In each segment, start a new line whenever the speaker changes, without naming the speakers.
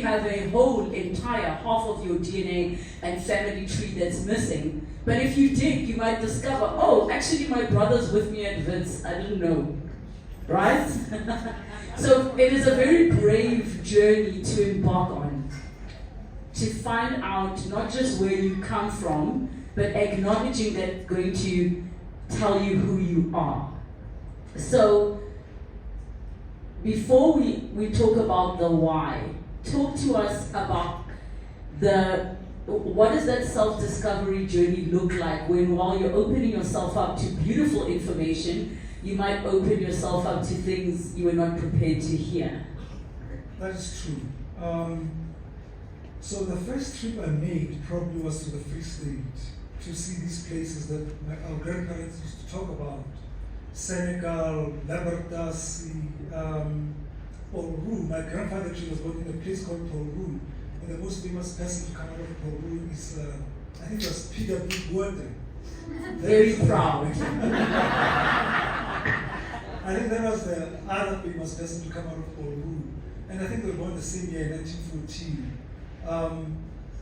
have a whole entire half of your DNA and family tree that's missing. But if you dig, you might discover, oh, actually my brother's with me at Vince. I didn't know. Right? So it is a very brave journey to embark on. To find out not just where you come from, but acknowledging that it's going to tell you who you are. So before we talk about the why, talk to us about what does that self-discovery journey look like when while you're opening yourself up to beautiful information, you might open yourself up to things you were not prepared to hear.
That is true. So the first trip I made probably was to the Free State to see these places that our grandparents used to talk about. Senegal, Libertas, Oru. My grandfather actually was born in a place called Oru. And the most famous person to come out of Oru is, I think it was P.W. Gordon.
Very proud.
I think that was the other famous person to come out of Oru. And I think they were born the same year in 1914.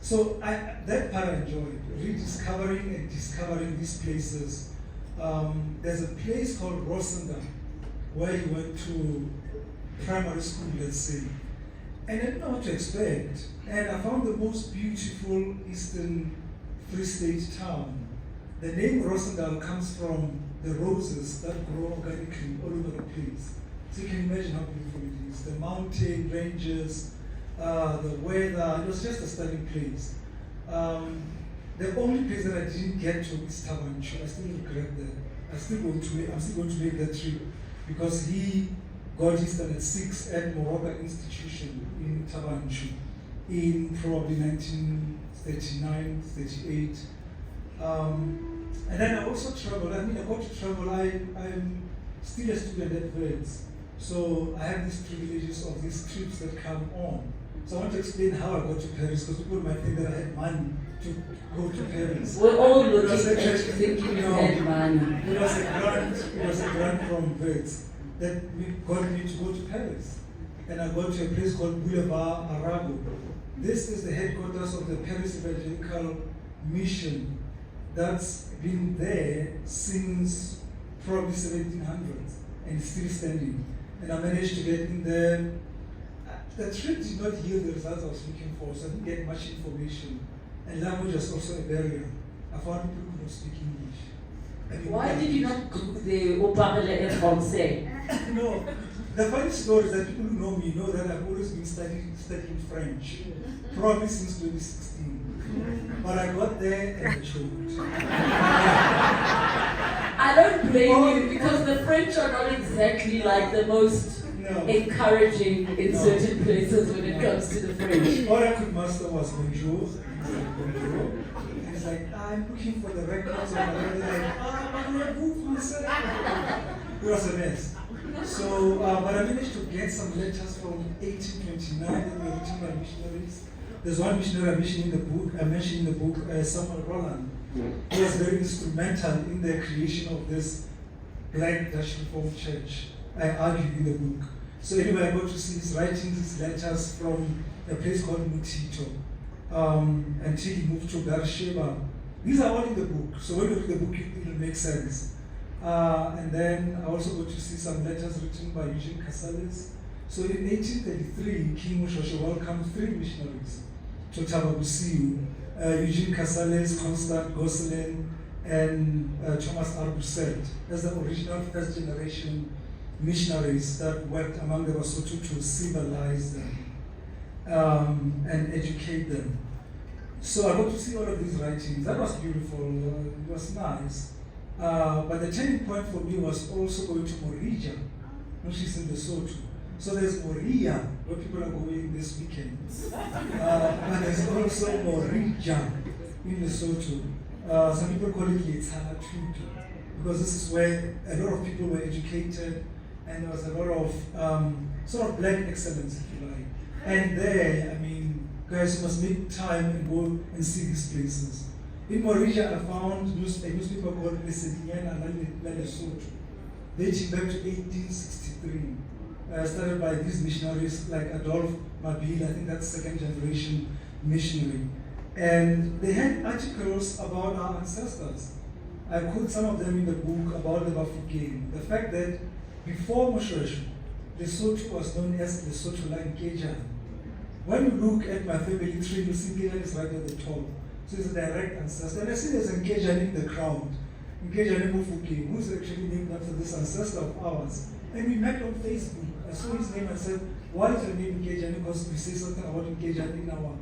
So that part I enjoyed, rediscovering and discovering these places. There's a place called Rosenda where you went to primary school, let's say. And I didn't know what to expect. And I found the most beautiful Eastern Free State town. The name Rosendal comes from the roses that grow organically all over the place. So you can imagine how beautiful it is. The mountain ranges, the weather, it was just a stunning place. The only place that I didn't get to is Tabanchu. I still regret that. I'm still going to make that trip because he got his standard 6 at Mofokeng Institution in Tabanchu in probably 1939, 38. And then I also traveled. I got to travel. I'm still a student at Vince. So I have these privileges of these trips that come on. So I want to explain how I got to Paris because people might think that I had money to go to Paris.
We're all looking at you thinking you had money.
It was a grant from Vince that got me to go to Paris. And I got to a place called Boulevard Arago. This is the headquarters of the Paris Evangelical Mission that's been there since probably 1700s and still standing. And I managed to get in there. The trip did not yield the results I was looking for, so I didn't get much information. And language was also a barrier. I found people who don't speak English.
Why did you not go there au parler français?
No. The funny story is that people who know me know that I've always been studying French, probably since 2016. But I got there and I choked.
I don't blame you because the French are not exactly like the most encouraging in certain places when it comes to the French.
All I could master was bonjour. Bonjour. And it's like, I'm looking for the records. And I'm like, it was a mess. So, but I managed to get some letters from 1829 that were written by missionaries. There's one missionary I mentioned in the book, Samuel Roland. He was very instrumental in the creation of this Black Dutch Reformed Church. I argued in the book. So anyway, I got to see his writings, his letters from a place called Mutito, until he moved to Beersheba. These are all in the book. So when you read the book, it will make sense. And then I also got to see some letters written by Eugene Casales. So in 1833, King Moshoeshoe welcomed 3 missionaries to Tababusiu, Eugene Casales, Constant Gosselin, and Thomas R. Busset, as the original first generation missionaries that worked among the Basotho to civilize them and educate them. So I got to see all of these writings. That was beautiful. It was nice. But the turning point for me was also going to Morija, which is in Lesotho. So there's Moria, where people are going this weekend. But there's also Morija in Lesotho. Some people call it Yetsana Tutu, because this is where a lot of people were educated, and there was a lot of sort of black excellence, if you like. And there, I mean, guys, you must make time and go and see these places. In Morija, I found a newspaper called Lesley La Lesotho, dating back to 1863. Started by these missionaries like Adolphe Mabila, I think that's second generation missionary. And they had articles about our ancestors. I quote some of them in the book about the Mofokeng. The fact that before Moshoeshoe, Lesotho was known as Lesotho like Nkejane. When you look at my family tree, you see Nkejane is right at the top. So it's a direct ancestor. And I see there's Nkejane in the crowd. Nkejane Mofokeng, who's actually named after this ancestor of ours. And we met on Facebook. I saw his name and said, why is your name Nkejane? Because we say something about Nkejane in our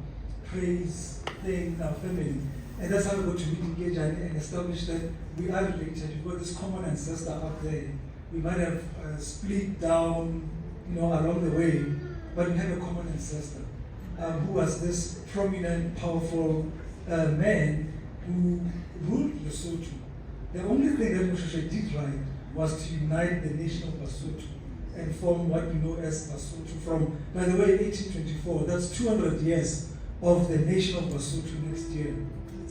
praise thing in our family. And that's how we got to meet Nkejane and establish that we are related. We've got this common ancestor up there. We might have split down, along the way, but we have a common ancestor who was this prominent, powerful man who ruled Lesotho. The only thing that Moshoeshoe did right was to unite the nation of Lesotho and form what we know as Lesotho from, by the way, 1824. That's 200 years of the nation of Lesotho next year.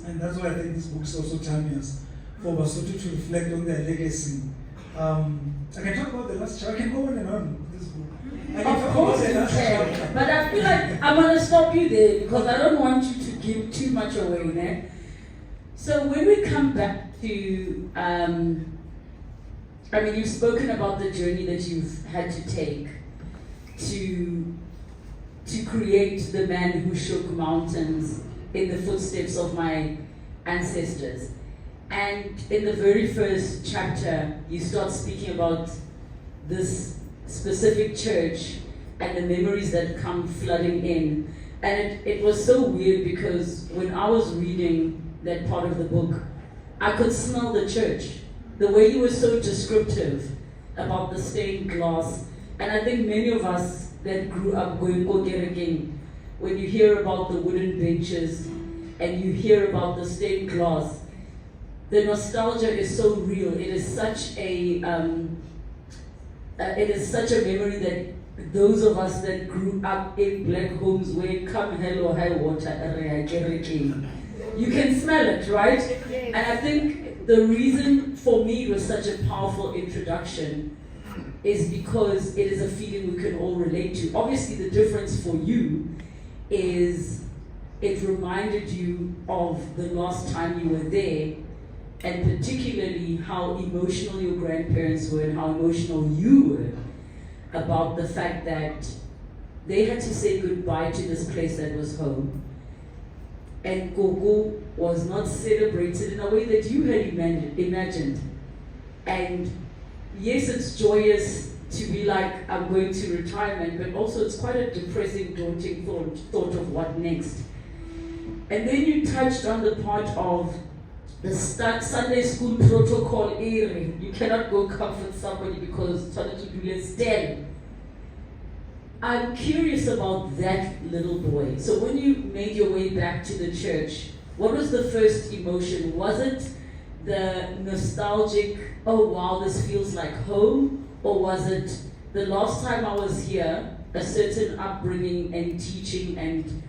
And that's why I think this book is also timeless, for Lesotho to reflect on their legacy. I can talk about the last chapter. I can go on and on with this book.
Of course you can. But I feel like I'm going to stop you there because I don't want you to give too much away. Né? So when we come back to, you've spoken about the journey that you've had to take to create the man who shook mountains in the footsteps of my ancestors. And in the very first chapter, you start speaking about this specific church and the memories that come flooding in. And it was so weird because when I was reading that part of the book, I could smell the church. The way you were so descriptive about the stained glass. And I think many of us that grew up going Ogeregeng, when you hear about the wooden benches and you hear about the stained glass, the nostalgia is so real. It is such a memory that those of us that grew up in black homes where come hell or high water, you can smell it, right? And I think the reason for me it was such a powerful introduction is because it is a feeling we can all relate to. Obviously, the difference for you is it reminded you of the last time you were there, and particularly how emotional your grandparents were and how emotional you were about the fact that they had to say goodbye to this place that was home. And Gogo was not celebrated in a way that you had imagined. And yes, it's joyous to be like, I'm going to retirement, but also it's quite a depressing, daunting thought of what next. And then you touched on the part of the Sunday school protocol area. You cannot go comfort somebody because started to do less than. I'm curious about that little boy. So when you made your way back to the church, what was the first emotion? Was it the nostalgic, oh wow, this feels like home? Or was it the last time I was here, a certain upbringing and teaching and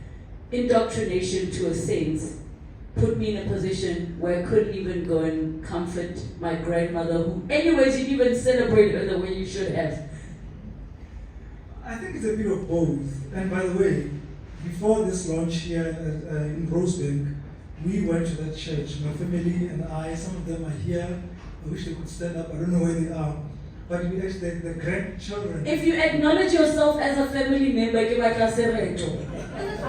indoctrination to a sense put me in a position where I couldn't even go and comfort my grandmother, who anyways you didn't even celebrate her the way you should have?
I think it's a bit of both. And by the way, before this launch here in Rosebank, we went to that church, my family and I. Some of them are here. I wish they could stand up. I don't know where they are. But we actually, the grandchildren.
If you acknowledge yourself as a family member,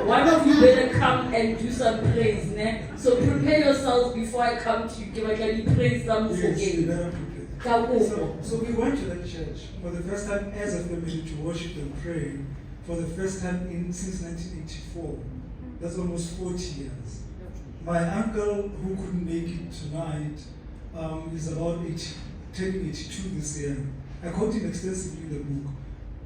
one of you better come and do some praise. Ne? So prepare yourselves before I come to give a praise some
Yes, so we went to that church for the first time as a family to worship and pray for the first time since 1984. That's almost 40 years. My uncle, who couldn't make it tonight, is about turning 82 this year. I quote him extensively in the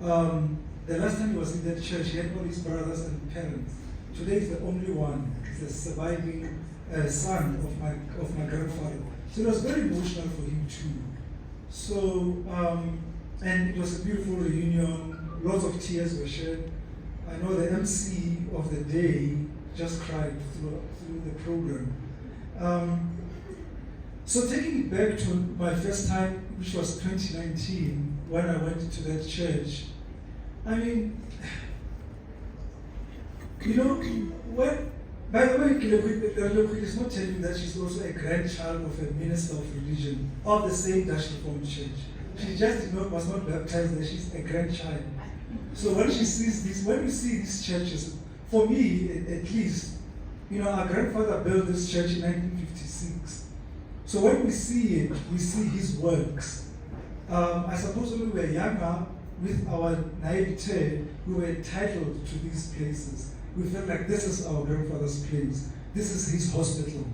book. The last time he was in that church, he had all his brothers and parents. Today he's the only one. He's the surviving son of my grandfather. So it was very emotional for him too. So, and it was a beautiful reunion. Lots of tears were shed. I know the MC of the day just cried through the program. So taking it back to my first time, which was 2019, when I went to that church, I mean, You know, by the way, Lesley is not telling you that she's also a grandchild of a minister of religion of the same Dutch Reformed Church. She just was not baptized there, she's a grandchild. So when she sees this, when you see these churches, for me at least, our grandfather built this church in 1956. So when we see it, we see his works. I suppose when we were younger, with our naivete, we were entitled to these places. We felt like this is our grandfather's place. This is his hospital.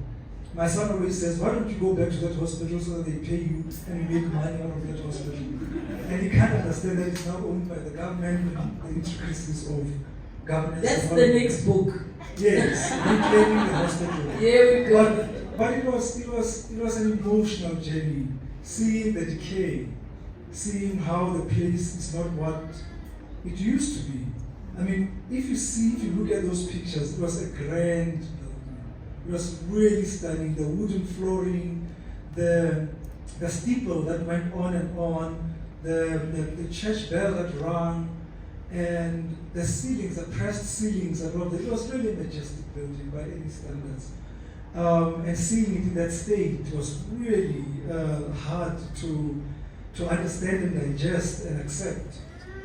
My son always says, why don't you go back to that hospital so that they pay you and you make money out of that hospital? And he can't understand that it's now owned by the government, the intricacies of government.
That's the next book.
Yes, reclaiming the hospital.
Here we go.
But it was an emotional journey, seeing the decay, seeing how the place is not what it used to be. I mean, if you look at those pictures, it was a grand building. It was really stunning. The wooden flooring, the steeple that went on, the church bell that rang, and the ceilings, the pressed ceilings above it. It was really a majestic building by any standards. And seeing it in that state was really hard to understand and digest and accept.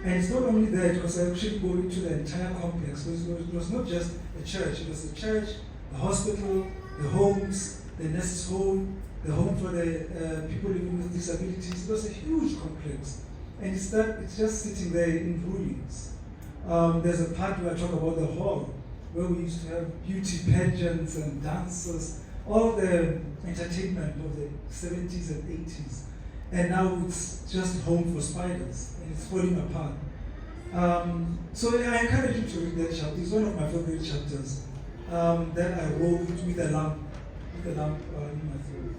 And it's not only that, because I actually go into the entire complex. It was not just a church, it was a church, the hospital, the homes, the nurses' home, the home for the people living with disabilities. It was a huge complex. And it's just sitting there in ruins. There's a part where I talk about the hall, where we used to have beauty pageants and dances, all the entertainment of the 70s and 80s. And now it's just home for spiders, and it's falling apart. So I encourage you to read that chapter. It's one of my favorite chapters that I wrote with a lump in my throat.